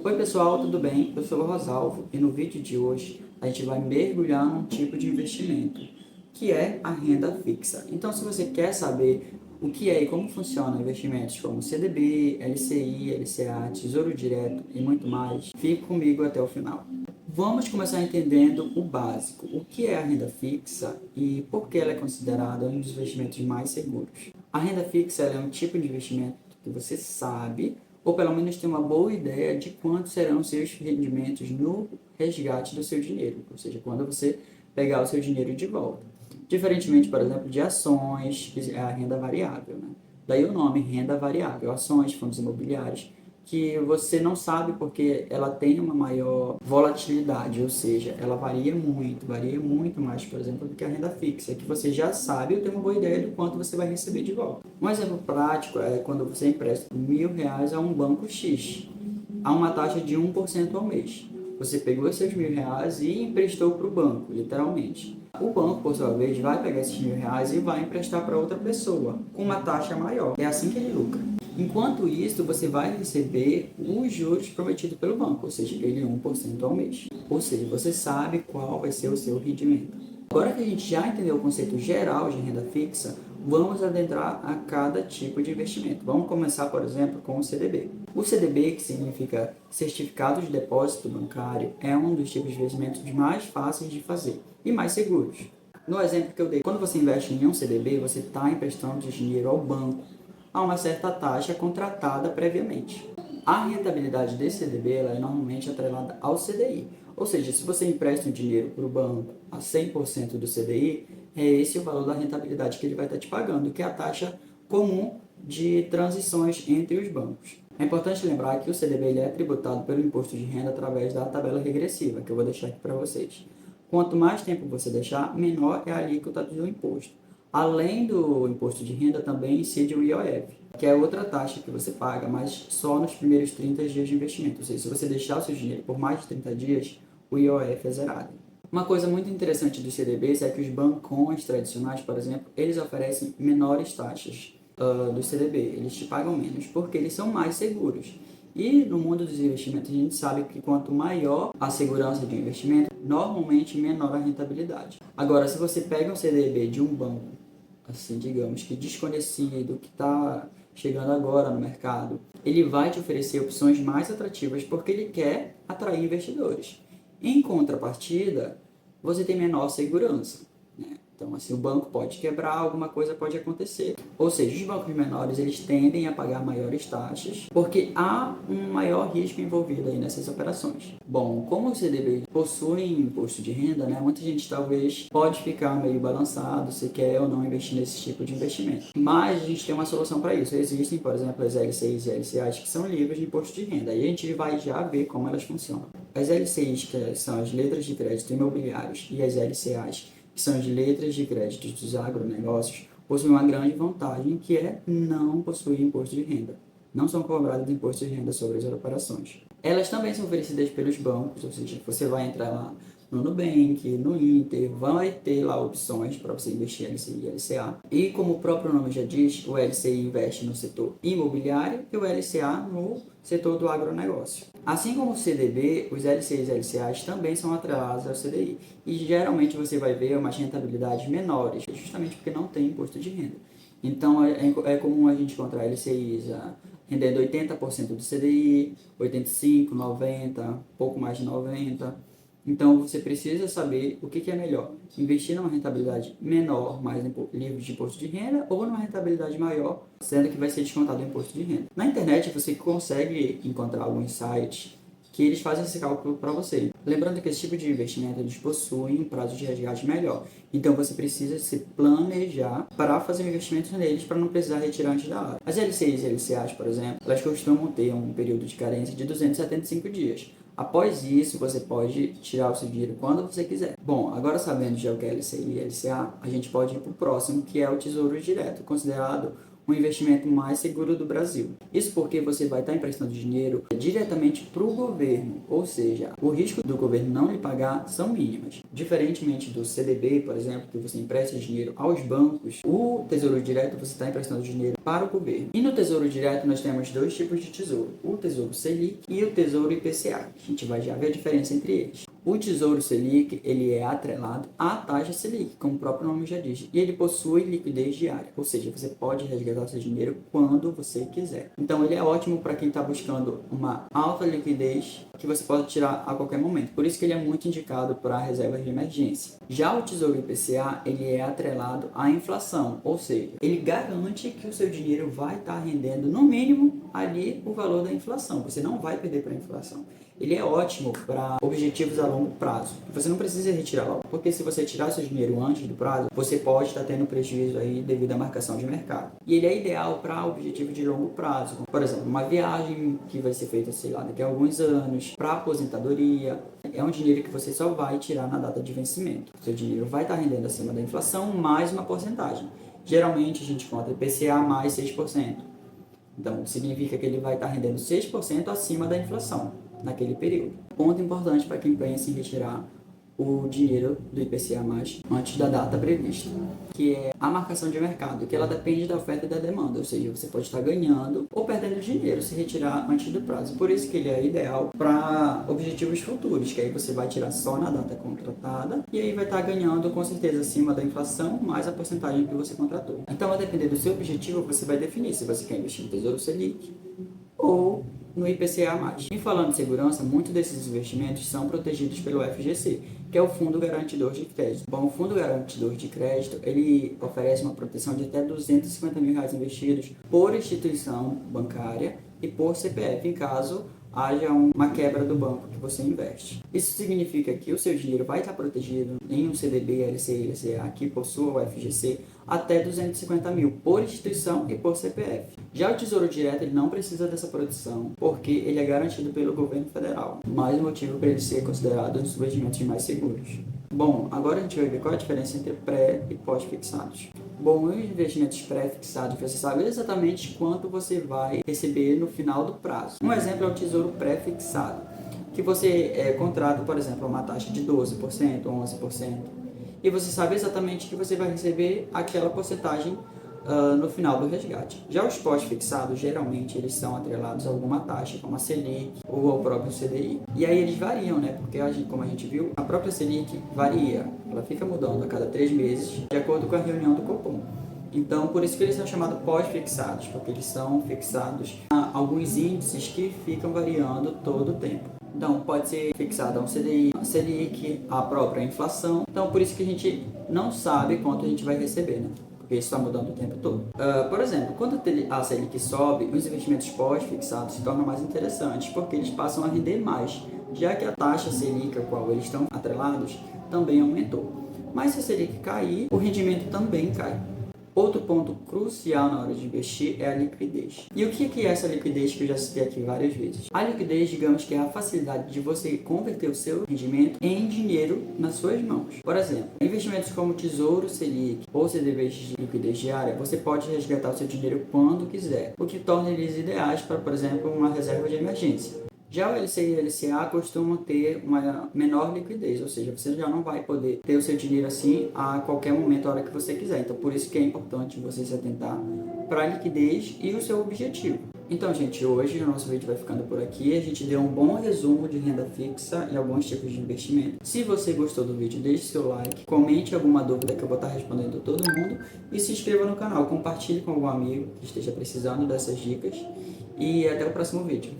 Oi pessoal, tudo bem? Eu sou o Rosalvo e no vídeo de hoje a gente vai mergulhar num tipo de investimento, que é a renda fixa. Então, se você quer saber o que é e como funcionam investimentos como CDB, LCI, LCA, Tesouro Direto e muito mais, fique comigo até o final. Vamos começar entendendo o básico, o que é a renda fixa e por que ela é considerada um dos investimentos mais seguros. A renda fixa é um tipo de investimento que você sabe, ou pelo menos tem uma boa ideia de quantos serão os seus rendimentos no resgate do seu dinheiro, ou seja, quando você pegar o seu dinheiro de volta. Diferentemente, por exemplo, de ações, que é a renda variável, né? Daí o nome renda variável, ações, fundos imobiliários, que você não sabe porque ela tem uma maior volatilidade, ou seja, ela varia muito mais, por exemplo, do que a renda fixa, que você já sabe ou tem uma boa ideia do quanto você vai receber de volta. Um exemplo prático é quando você empresta R$ 1.000 a um banco X, a uma taxa de 1% ao mês. Você pegou esses R$ 1.000 e emprestou para o banco, literalmente. O banco, por sua vez, vai pegar esses R$ 1.000 e vai emprestar para outra pessoa, com uma taxa maior. É assim que ele lucra. Enquanto isso, você vai receber os juros prometidos pelo banco, ou seja, aquele 1% ao mês. Ou seja, você sabe qual vai ser o seu rendimento. Agora que a gente já entendeu o conceito geral de renda fixa, vamos adentrar a cada tipo de investimento. Vamos começar, por exemplo, com o CDB. O CDB, que significa Certificado de Depósito Bancário, é um dos tipos de investimentos mais fáceis de fazer e mais seguros. No exemplo que eu dei, quando você investe em um CDB, você está emprestando dinheiro ao banco a uma certa taxa contratada previamente. A rentabilidade desse CDB ela é normalmente atrelada ao CDI, ou seja, se você empresta um dinheiro para o banco a 100% do CDI, é esse o valor da rentabilidade que ele vai estar te pagando, que é a taxa comum de transições entre os bancos. É importante lembrar que o CDB ele é tributado pelo imposto de renda através da tabela regressiva, que eu vou deixar aqui para vocês. Quanto mais tempo você deixar, menor é a alíquota do imposto. Além do imposto de renda, também incide o IOF, que é outra taxa que você paga, mas só nos primeiros 30 dias de investimento. Ou seja, se você deixar o seu dinheiro por mais de 30 dias, o IOF é zerado. Uma coisa muito interessante dos CDBs é que os bancões tradicionais, por exemplo, eles oferecem menores taxas do CDB. Eles te pagam menos porque eles são mais seguros. E no mundo dos investimentos, a gente sabe que quanto maior a segurança de um investimento, normalmente menor a rentabilidade. Agora, se você pega um CDB de um banco, assim, digamos que desconhecido, que está chegando agora no mercado, ele vai te oferecer opções mais atrativas porque ele quer atrair investidores. Em contrapartida, você tem menor segurança, né? Então, assim, o banco pode quebrar, alguma coisa pode acontecer. Ou seja, os bancos menores, eles tendem a pagar maiores taxas, porque há um maior risco envolvido aí nessas operações. Bom, como o CDB possui imposto de renda, né, muita gente talvez pode ficar meio balançado se quer ou não investir nesse tipo de investimento. Mas a gente tem uma solução para isso. Existem, por exemplo, as LCIs e LCAs que são livres de imposto de renda. E a gente vai já ver como elas funcionam. As LCIs, que são as letras de crédito imobiliários, e as LCAs, que são as letras de crédito dos agronegócios, possuem uma grande vantagem, que é não possuir imposto de renda. Não são cobradas imposto de renda sobre as operações. Elas também são oferecidas pelos bancos, ou seja, você vai entrar lá no Nubank, no Inter, vai ter lá opções para você investir em LCI e LCA. E como o próprio nome já diz, o LCI investe no setor imobiliário e o LCA no setor do agronegócio. Assim como o CDB, os LCIs e LCAs também são atrelados ao CDI. E geralmente você vai ver umas rentabilidades menores, justamente porque não tem imposto de renda. Então é comum a gente encontrar LCIs rendendo 80% do CDI, 85%, 90%, pouco mais de 90%. Então você precisa saber o que é melhor: investir numa rentabilidade menor, mais livre de imposto de renda, ou numa rentabilidade maior, sendo que vai ser descontado o imposto de renda. Na internet você consegue encontrar alguns sites que eles fazem esse cálculo para você. Lembrando que esse tipo de investimento eles possuem um prazo de resgate melhor. Então você precisa se planejar para fazer investimentos neles para não precisar retirar antes da hora. As LCIs e LCAs, por exemplo, elas costumam ter um período de carência de 275 dias. Após isso, você pode tirar o seu dinheiro quando você quiser. Bom, agora sabendo já o que é LCI e LCA, a gente pode ir para o próximo, que é o Tesouro Direto, considerado o investimento mais seguro do Brasil. Isso porque você vai estar emprestando dinheiro diretamente para o governo, ou seja, o risco do governo não lhe pagar são mínimas. Diferentemente do CDB, por exemplo, que você empresta dinheiro aos bancos, o Tesouro Direto você está emprestando dinheiro para o governo. E no Tesouro Direto nós temos dois tipos de tesouro, o Tesouro Selic e o Tesouro IPCA. A gente vai já ver a diferença entre eles. O Tesouro Selic, ele é atrelado à taxa Selic, como o próprio nome já diz, e ele possui liquidez diária, ou seja, você pode resgatar seu dinheiro quando você quiser. Então ele é ótimo para quem está buscando uma alta liquidez que você pode tirar a qualquer momento. Por isso que ele é muito indicado para reservas de emergência. Já o Tesouro IPCA, ele é atrelado à inflação, ou seja, ele garante que o seu dinheiro vai estar rendendo no mínimo ali o valor da inflação. Você não vai perder para a inflação. Ele é ótimo para objetivos a longo prazo. Você não precisa retirar logo, porque se você tirar seu dinheiro antes do prazo, você pode estar tendo prejuízo aí devido à marcação de mercado. E ele é ideal para objetivos de longo prazo, por exemplo, uma viagem que vai ser feita, sei lá, daqui a alguns anos, para aposentadoria. É um dinheiro que você só vai tirar na data de vencimento. Seu dinheiro vai estar rendendo acima da inflação mais uma porcentagem. Geralmente a gente conta IPCA mais 6%. Então significa que ele vai estar rendendo 6% acima da inflação naquele período. Ponto importante para quem pensa em retirar o dinheiro do IPCA+, antes da data prevista, que é a marcação de mercado, que ela depende da oferta e da demanda, ou seja, você pode estar ganhando ou perdendo dinheiro se retirar antes do prazo. Por isso que ele é ideal para objetivos futuros, que aí você vai tirar só na data contratada e aí vai estar ganhando com certeza acima da inflação, mais a porcentagem que você contratou. Então, a depender do seu objetivo, você vai definir se você quer investir no Tesouro Selic ou no IPCA+. E falando de segurança, muitos desses investimentos são protegidos pelo FGC, que é o Fundo Garantidor de Crédito. Bom, o Fundo Garantidor de Crédito, ele oferece uma proteção de até R$250 mil investidos por instituição bancária e por CPF, em caso haja uma quebra do banco que você investe. Isso significa que o seu dinheiro vai estar protegido em um CDB, LCI, LCA que possua o FGC até 250 mil por instituição e por CPF. Já o Tesouro Direto ele não precisa dessa proteção porque ele é garantido pelo governo federal. Mais um motivo para ele ser considerado um dos investimentos mais seguros. Bom, agora a gente vai ver qual é a diferença entre pré e pós-fixados. Bom, os investimentos pré-fixados, você sabe exatamente quanto você vai receber no final do prazo. Um exemplo é o Tesouro Pré-fixado, que você contrata, por exemplo, uma taxa de 12%, 11%, e você sabe exatamente que você vai receber aquela porcentagem no final do resgate. Já os pós-fixados, geralmente, eles são atrelados a alguma taxa, como a Selic ou ao próprio CDI. E aí eles variam, né? Porque, como a gente viu, a própria Selic varia. Ela fica mudando a cada 3 meses, de acordo com a reunião do Copom. Então, por isso que eles são chamados pós-fixados, porque eles são fixados a alguns índices que ficam variando todo o tempo. Então, pode ser fixado a um CDI, a Selic, a própria inflação. Então, por isso que a gente não sabe quanto a gente vai receber, né? Porque isso está mudando o tempo todo. Por exemplo, quando a Selic sobe, os investimentos pós-fixados se tornam mais interessantes, porque eles passam a render mais, já que a taxa Selic a qual eles estão atrelados também aumentou. Mas se a Selic cair, o rendimento também cai. Outro ponto crucial na hora de investir é a liquidez. E o que é essa liquidez que eu já citei aqui várias vezes? A liquidez, digamos que é a facilidade de você converter o seu rendimento em dinheiro nas suas mãos. Por exemplo, investimentos como Tesouro Selic ou CDBs de liquidez diária, você pode resgatar o seu dinheiro quando quiser, o que torna eles ideais para, por exemplo, uma reserva de emergência. Já o LCI e o LCA costumam ter uma menor liquidez, ou seja, você já não vai poder ter o seu dinheiro assim a qualquer momento, a hora que você quiser. Então, por isso que é importante você se atentar para a liquidez e o seu objetivo. Então, gente, hoje o nosso vídeo vai ficando por aqui. A gente deu um bom resumo de renda fixa e alguns tipos de investimento. Se você gostou do vídeo, deixe seu like, comente alguma dúvida que eu vou estar respondendo a todo mundo e se inscreva no canal. Compartilhe com algum amigo que esteja precisando dessas dicas e até o próximo vídeo.